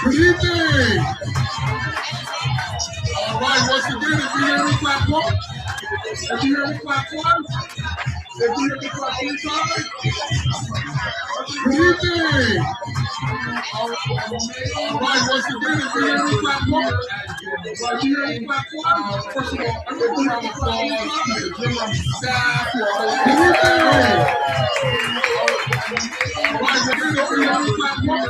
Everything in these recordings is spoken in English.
Good evening. All right, once again, if you hear me clap one, if you hear me clap one, if you hear me clap three times, good evening. All right, once again, if you hear me clap one, if you hear me clap one, first of all, everyone round of applause to the gym staff who are holding it. All right, if you hear me clap one,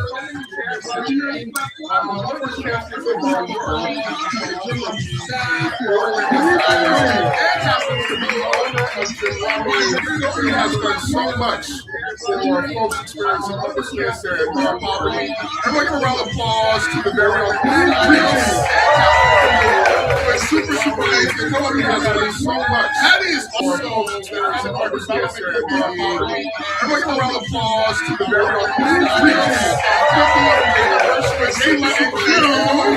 if you hear me clap one, first of all, everyone round of applause to the gym staff who are holding it. And happens to be the owner of Friendraiser. He has done so much for folks experiencing homelessness and poverty. Everyone give a round of applause to the very own it's super, super amazing. Nobody has done so much. That is also experiencing homelessness and poverty. Everyone give a round of applause to the very own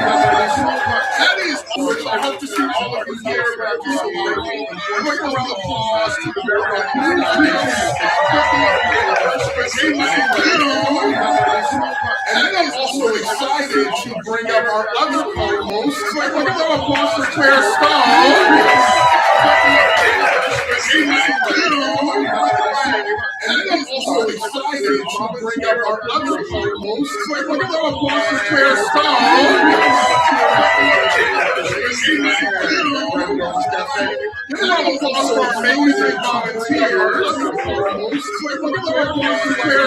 that is awesome. I hope to see all of you here back to celebrate. Everyone give a round of applause to the very and I'm also excited to bring up our other co-host. So everyone give a round of applause for Claire and I'm also excited to bring up our other co-host. So everyone give a round of applause for Claire Give a round of applause for our amazing volunteers. Give a round of applause for Claire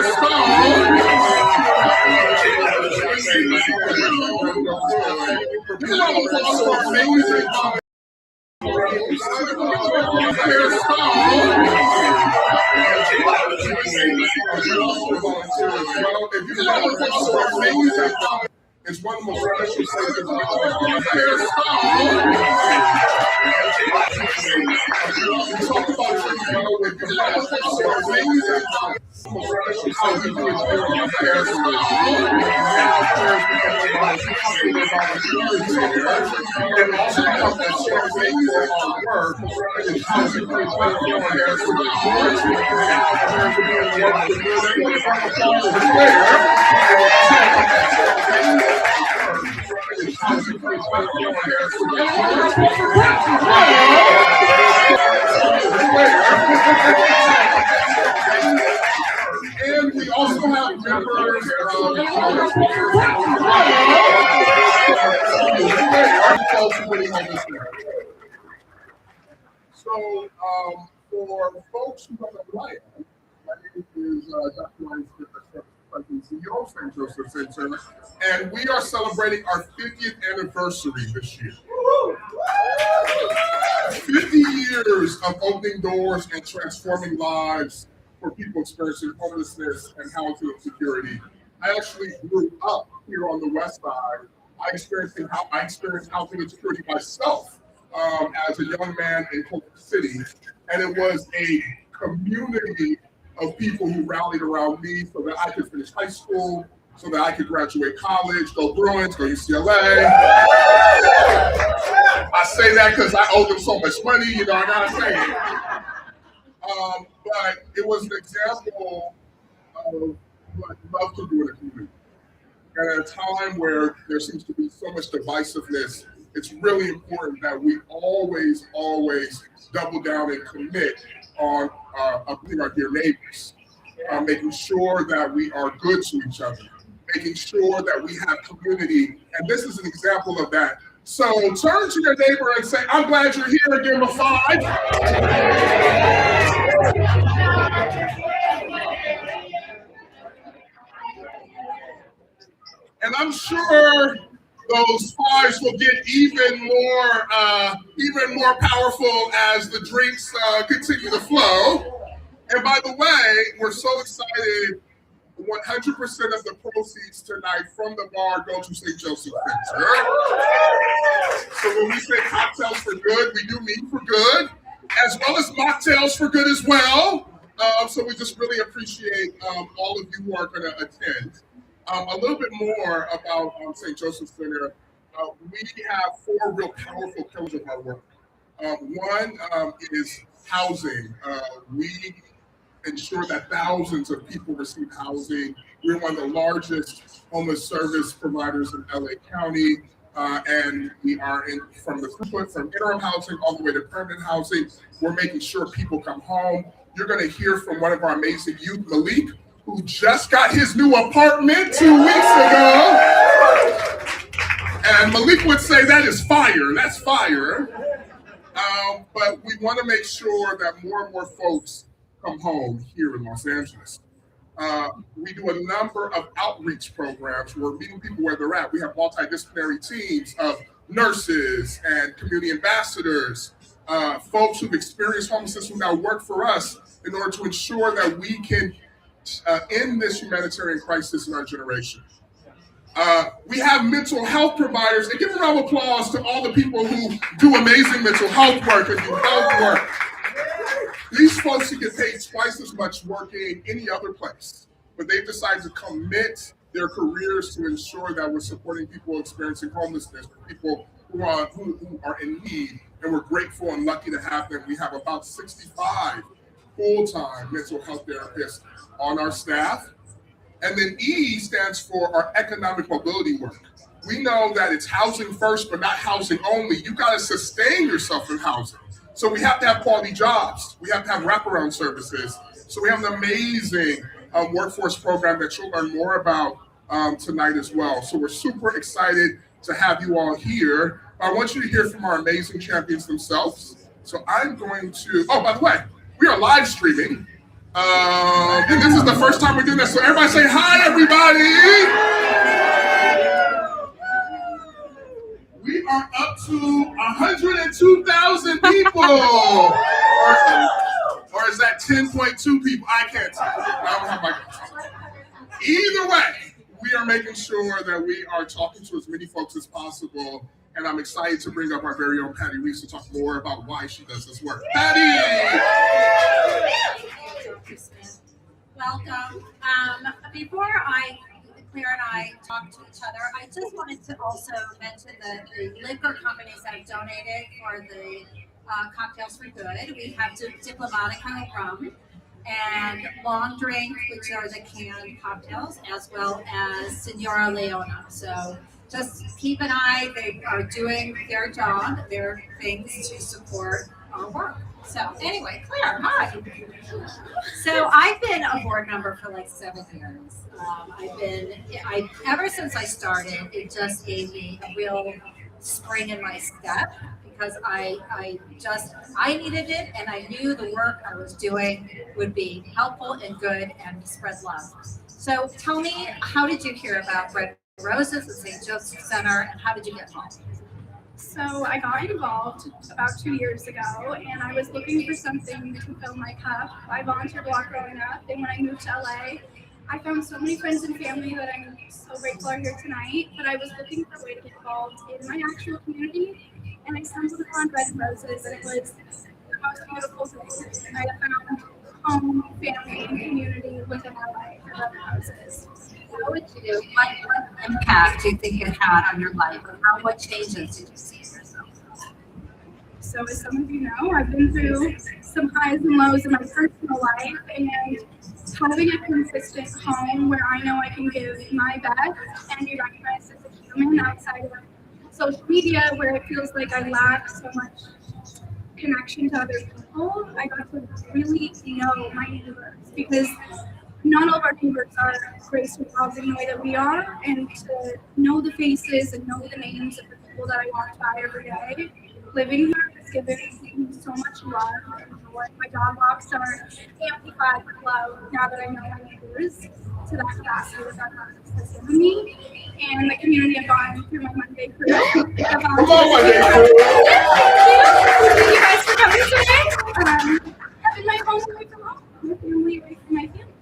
Give a round of applause for our amazing volunteers. It's one of the most special places in the world. We talk about it when you know with the how we do it here on Paris. And also because that shares amazing work is how we do it here on Paris. And we also have members So, for folks who don't know, my name is Dr. Ryan Smith, President and CEO of St. Joseph Center, and we are celebrating our 50th anniversary this year. 50 years of opening doors and transforming lives for people experiencing homelessness and housing insecurity. I actually grew up here on the West Side. I experienced housing insecurity myself as a young man in Culver City, and it was a community of people who rallied around me so that I could finish high school, so that I could graduate college, go Bruins, go UCLA. I say that because I owe them so much money, I gotta say it. But it was an example of what love can do in a community. And at a time where there seems to be so much divisiveness, it's really important that we always, always double down and commit on uplifting our dear neighbors, making sure that we are good to each other, making sure that we have community. And this is an example of that. So turn to your neighbor and say, I'm glad you're here, and give him a 5. And I'm sure those 5s will get even more powerful as the drinks continue to flow. And by the way, we're so excited. 100% of the proceeds tonight from the bar go to St. Joseph Center. So when we say cocktails for good, we do mean for good, as well as mocktails for good as well. So we just really appreciate all of you who are going to attend. A little bit more about St. Joseph Center. We have 4 real powerful pillars of our work. One is housing. We ensure that thousands of people receive housing. We're one of the largest homeless service providers in LA County, and we are from the throughput, from interim housing all the way to permanent housing. We're making sure people come home. You're going to hear from one of our amazing youth, Malik, who just got his new apartment 2 weeks ago. And Malik would say that is fire. That's fire. But we want to make sure that more and more folks come home here in Los Angeles. We do a number of outreach programs. We're meeting people where they're at. We have multidisciplinary teams of nurses and community ambassadors, folks who've experienced homelessness who now work for us in order to ensure that we can end this humanitarian crisis in our generation. We have mental health providers, and give a round of applause to all the people who do amazing mental health work and do health work. These folks who get paid twice as much working any other place, but they've decided to commit their careers to ensure that we're supporting people experiencing homelessness, people who are in need, and we're grateful and lucky to have them. We have about 65 full-time mental health therapists on our staff. And then E stands for our economic mobility work. We know that it's housing first, but not housing only. You got to sustain yourself in housing. So we have to have quality jobs. We have to have wraparound services. So we have an amazing workforce program that you'll learn more about tonight as well. So we're super excited to have you all here. I want you to hear from our amazing champions themselves. So I'm going to, by the way, we are live streaming. And this is the first time we're doing this. So everybody say hi, everybody. We are up to 102,000 people. Or is that 10.2 people? I can't tell. I don't have my glasses. Either way, we are making sure that we are talking to as many folks as possible. And I'm excited to bring up our very own Patty Reese to talk more about why she does this work. Patty! Welcome. Before Claire and I talk to each other, I just wanted to also mention the liquor companies that have donated for the cocktails for good. We have Diplomatica rum and Long Drink, which are the canned cocktails, as well as Senora Leona. So just keep an eye. They are doing their job, their things to support our work. So anyway, Claire, hi. So I've been a board member for like 7 years. Ever since I started, it just gave me a real spring in my step because I needed it, and I knew the work I was doing would be helpful and good and spread love. So tell me, how did you hear about Red Roses at St. Joseph Center, and how did you get involved? So I got involved about 2 years ago, and I was looking for something to fill my cup. I volunteered a lot growing up, and when I moved to LA, I found so many friends and family that I'm so grateful are here tonight, but I was looking for a way to get involved in my actual community, and I stumbled upon Red Roses, and it was the most beautiful thing. I found home, family, and community within LA for Red Roses. how would you, what impact do you think it had on your life? Or what changes did you see in yourself? So as some of you know, I've been through some highs and lows in my personal life, and having a consistent home where I know I can give my best and be recognized as a human outside of social media, where it feels like I lack so much connection to other people, I got to really know my neighbors, because not all of our neighbors are graceful jobs in the way that we are, and to know the faces and know the names of the people that I walk by every day, living here has given me so much love and joy. My dog walks are amplified with love now that I know my neighbors to that capacity that God has given me, and the community I've gone through my Monday crew. Thank you guys for coming today. Having my home away from home, my family away from my family.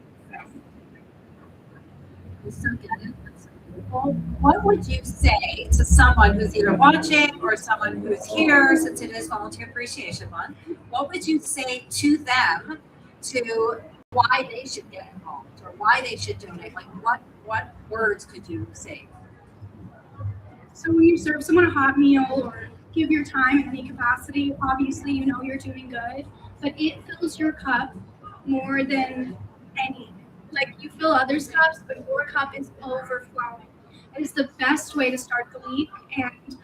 Well, what would you say to someone who's either watching or someone who's here, since it is Volunteer Appreciation Month? What would you say to them to why they should get involved or why they should donate? Like what words could you say? So when you serve someone a hot meal or give your time in any capacity, obviously you know you're doing good, but it fills your cup more than any. Like, you fill others' cups, but your cup is overflowing. It is the best way to start the week, and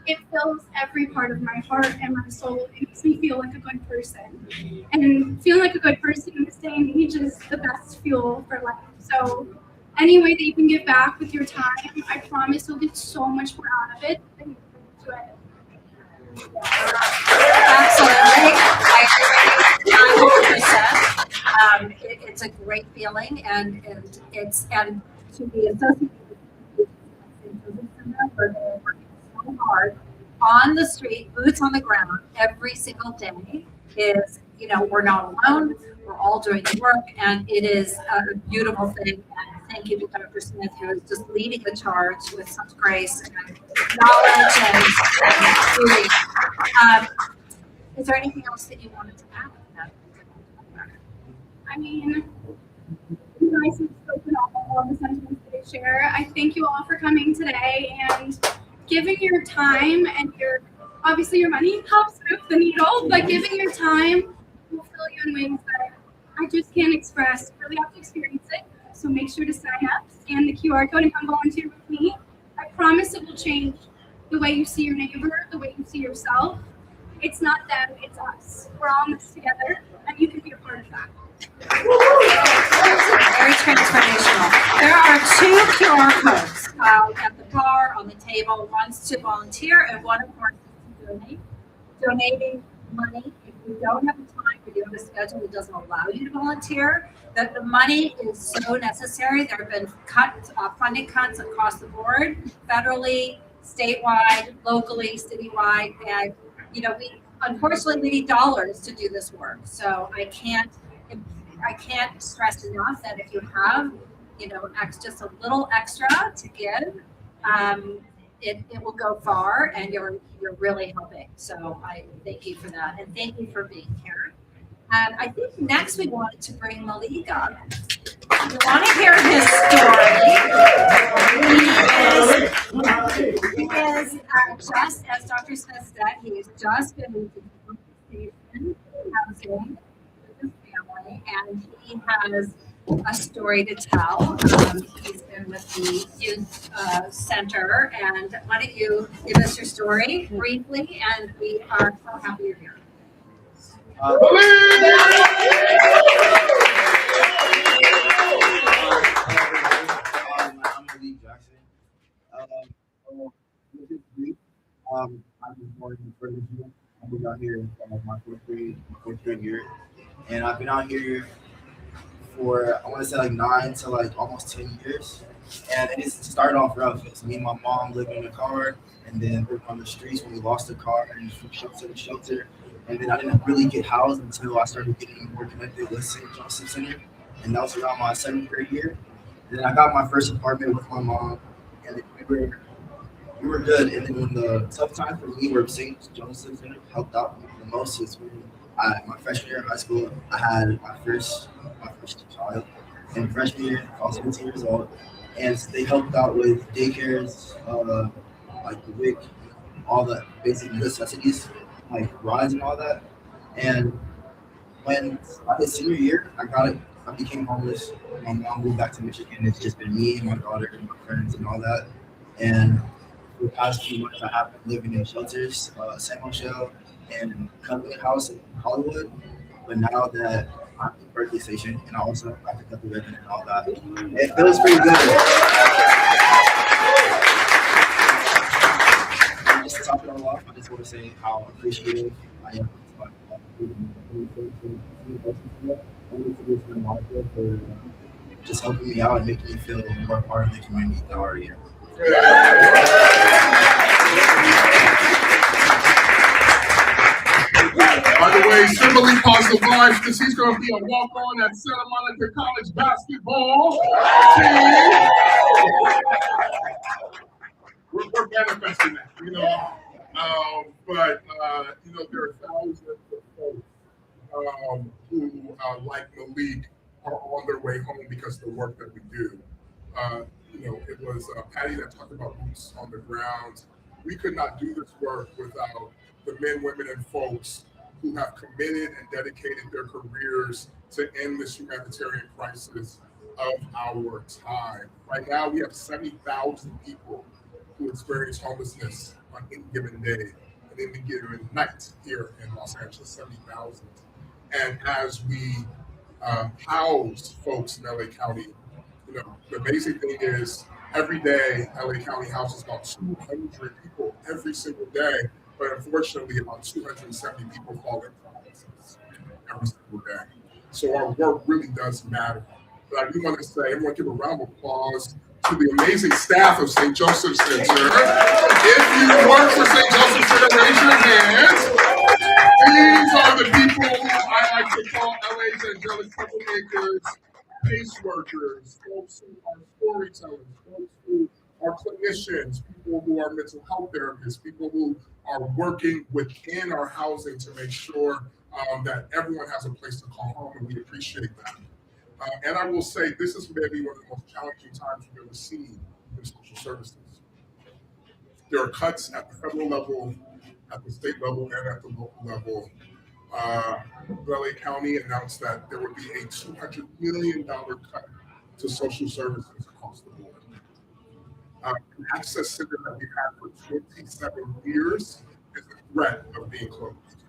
it fills every part of my heart and my soul. It makes me feel like a good person. And feeling like a good person in this day and age is the best fuel for life. So any way that you can give back with your time, I promise you'll get so much more out of it than you put into it. Absolutely. I agree 100%. It's a great feeling, and to be associated with for working so hard on the street, boots on the ground every single day is, we're not alone. We're all doing the work, and it is a beautiful thing. And thank you to Dr. Smith, who is just leading the charge with such grace and knowledge and beauty. Is there anything else that you wanted to add? I mean, you guys have spoken all the sentiments that I share. I thank you all for coming today and giving your time and obviously your money helps move the needle, but giving your time will fill you in ways that I just can't express. You really have to experience it. So make sure to sign up, scan the QR code, and come volunteer with me. I promise it will change the way you see your neighbor, the way you see yourself. It's not them, it's us. We're all in this together, and you can be a part of that. Very transformational. There are 2 QR codes at the bar, on the table. One's to volunteer, and one, of course, is to donate. Donating money, if you don't have the time, if you have a schedule that doesn't allow you to volunteer, that the money is so necessary. There have been funding cuts across the board, federally, statewide, locally, citywide, and unfortunately we need dollars to do this work. So I can't stress enough that if you have, just a little extra to give, it will go far, and you're really helping. So I thank you for that, and thank you for being here. I think next we wanted to bring Malik up. You want to hear his story? He is just as Dr. Smith said, he's just been into station housing with his family, and he has a story to tell. He's been with the youth center, and why don't you give us your story briefly? And we are so happy you're here. I'm Malik Jackson. I was born in Friendraiser. I moved out here my fourth grade year, and I've been out here for, I want to say, like 9 to like almost 10 years. And it just started off rough. It's me and my mom living in a car, and then we were on the streets when we lost the car, and from shelter to shelter. And then I didn't really get housed until I started getting more connected with St. Joseph Center, and that was around my 7th grade year. And then I got my first apartment with my mom, and then we were good. And then when the tough times for me were St. Joseph Center helped out the most is when my freshman year in high school, I had my first child. And freshman year, I was 15 years old, and they helped out with daycares, like the WIC, all the basic necessities, like rides and all that. And when I hit senior year, I became homeless. My mom moved back to Michigan. It's just been me and my daughter and my friends and all that. And for the past few months, I have been living in shelters, San Michelle and Company House in Hollywood. But now that I'm in Berkeley Station, and I picked up the ribbon and all that, it feels pretty good. And just to top it all off, I just want to say how appreciative I am for just helping me out and making me feel more part of the community that I already am. By the way, Simile Positive Vibes, because he's going to be a walk-on at Santa Monica College basketball team. We're manifesting that, you know. But there are thousands of folks who, like Malik, are on their way home because of the work that we do. It was Patty that talked about boots on the ground. We could not do this work without the men, women, and folks who have committed and dedicated their careers to end this humanitarian crisis of our time. Right now, we have 70,000 people who experience homelessness on any given day and any given night here in Los Angeles, 70,000. And as we house folks in LA County, the amazing thing is every day LA County houses about 200 people every single day, but unfortunately about 270 people fall into homelessness every single day. So our work really does matter. But I do want to say, everyone give a round of applause to the amazing staff of St. Joseph Center. If you work for St. Joseph Center, raise your hands. These are the people who I like to call LA's angelic troublemakers, caseworkers, folks who are storytellers, folks who are clinicians, people who are mental health therapists, people who are working within our housing to make sure that everyone has a place to call home, and we appreciate that. And I will say, this is maybe one of the most challenging times we've ever seen in social services. There are cuts at the federal level, at the state level, and at the local level. LA County announced that there would be a $200 million cut to social services across the board. An access center that we've had for 27 years is a threat of being closed.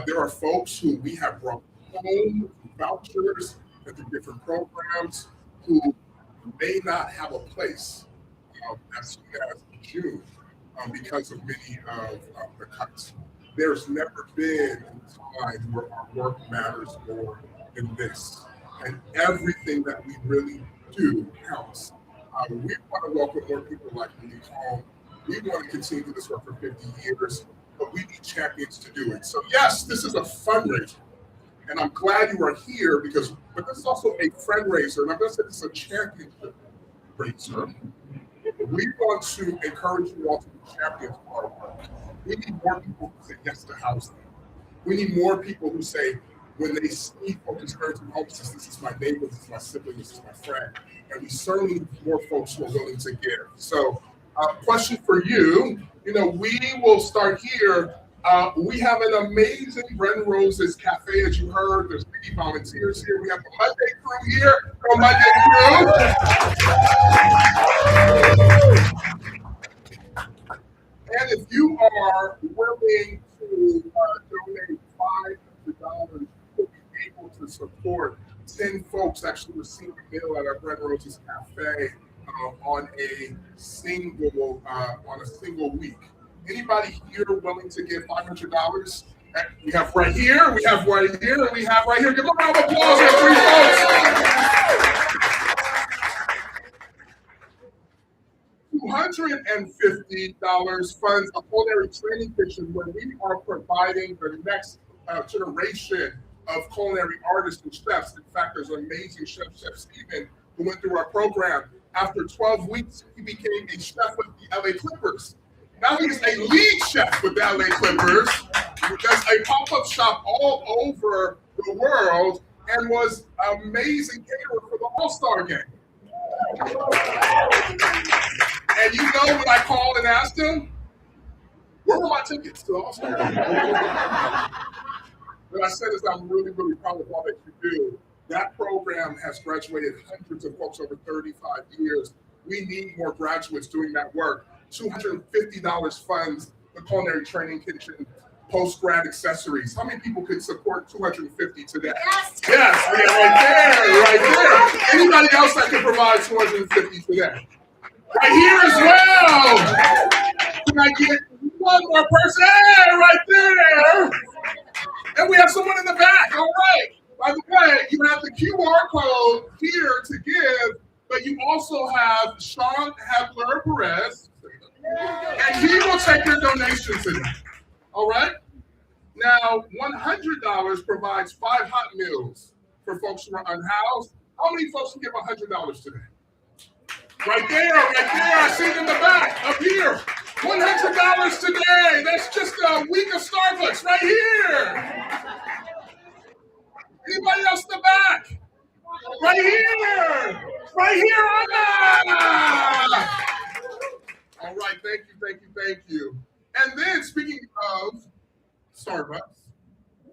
There are folks who we have brought home vouchers and through different programs who may not have a place as soon as June because of many of the cuts. There's never been a time where our work matters more than this. And everything that we really do counts. We want to welcome more people like Malik home. We want to continue this work for 50 years, but we need champions to do it. So yes, this is a fundraiser. And I'm glad you are here but this is also a Friendraiser, and I'm going to say this is a championship raiser. We want to encourage you all to be champions of our work. We need more people who say yes to housing. We need more people who say, when they see folks experiencing homelessness, this is my neighbor, this is my sibling, this is my friend. And we certainly need more folks who are willing to give. So, question for you, we will start here. We have an amazing Bread and Roses Cafe, as you heard. There's many volunteers here. We have the Monday crew here. Go Monday crew. And if you are willing to donate $500, you'll be able to support 10 folks actually receive a meal at our Bread and Roses Cafe on a single week. Anybody here willing to give $500? We have right here, we have right here, and we have right here. Give a round of applause for 3 folks. $250 funds a culinary training kitchen where we are providing the next generation of culinary artists and chefs. In fact, there's an amazing chef, Chef Steven, who went through our program. After 12 weeks, he became a chef with the LA Clippers. Now he's a lead chef with the LA Clippers. He does a pop-up shop all over the world and was an amazing caterer for the All-Star game. And you know what I called and asked him? Where were my tickets to All Star? What I said is I'm really, really proud of all that you do. That program has graduated hundreds of folks over 35 years. We need more graduates doing that work. $250 funds the culinary training kitchen, post-grad accessories. How many people could support $250 today? Yes. Yes, right there. Anybody else that can provide $250 today? Right here as well. Can I get one more person? Hey, right there. And we have someone in the back. All right. By the way, you have the QR code here to give, but you also have Sean Hebler Perez, and he will take your donation today. All right? Now, $100 provides 5 hot meals for folks who are unhoused. How many folks can give $100 today? Right there. I see it in the back, up here. $100 today. That's just a week of Starbucks right here. Anybody else in the back? Right here. Anna. All right, thank you. And then, speaking of Starbucks,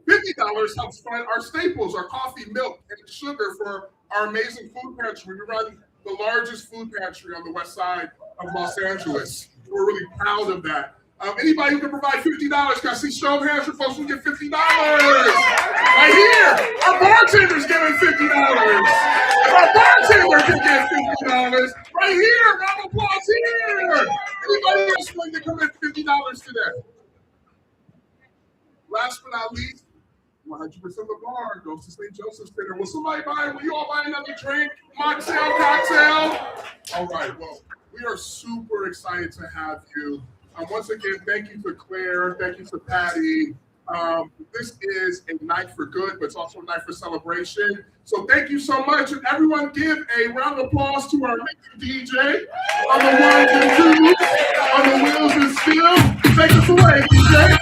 $50 helps fund our staples, our coffee, milk, and sugar for our amazing food pantry. We run the largest food pantry on the west side of Los Angeles. We're really proud of that. Anybody who can provide $50, can I see show of hands for folks who get $50? Right here, our bartender's giving $50. If our bartender can get $50, right here, round of applause here. Anybody else willing to commit $50 today? Last but not least, 100% of the bar goes to St. Joseph's Dinner. Will you all buy another drink, mocktail, cocktail? All right, well, we are super excited to have you. Once again, thank you to Claire, thank you to Patty. This is a night for good, but it's also a night for celebration. So thank you so much. And everyone give a round of applause to our DJ on the ones and twos, on the wheels and steel. Take us away, DJ.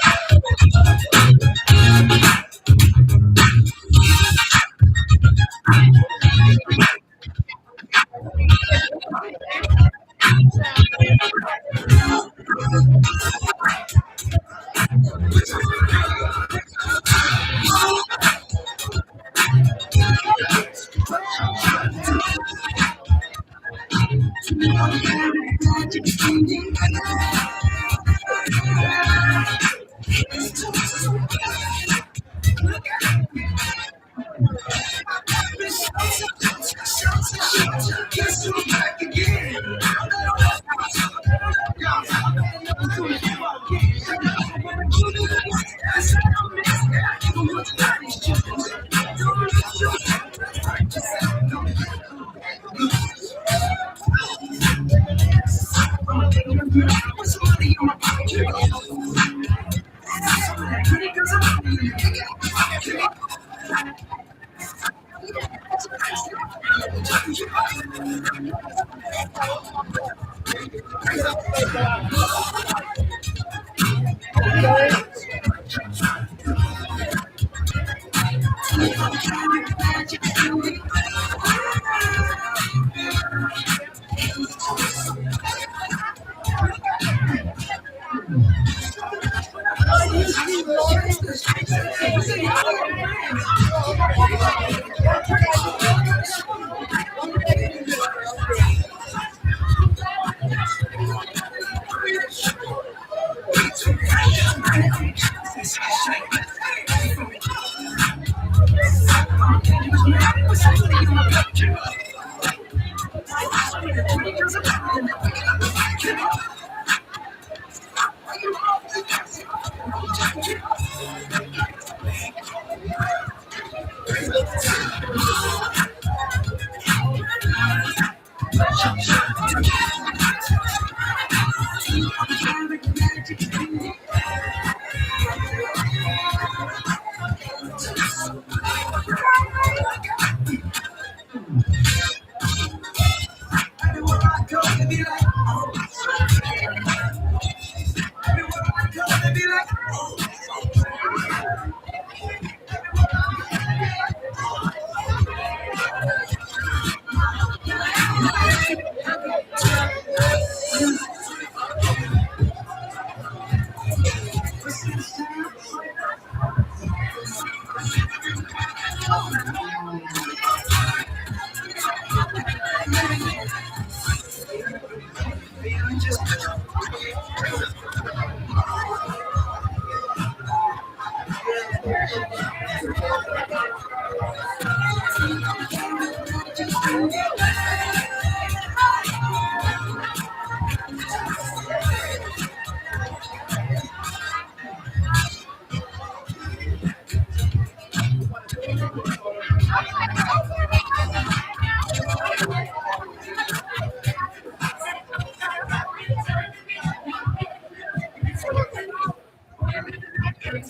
I'm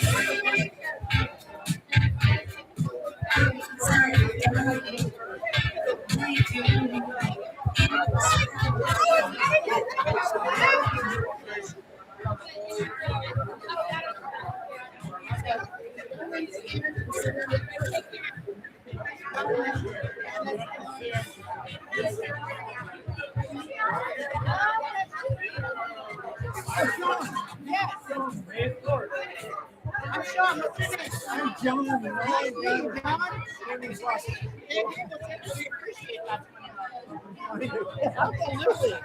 John. Absolutely.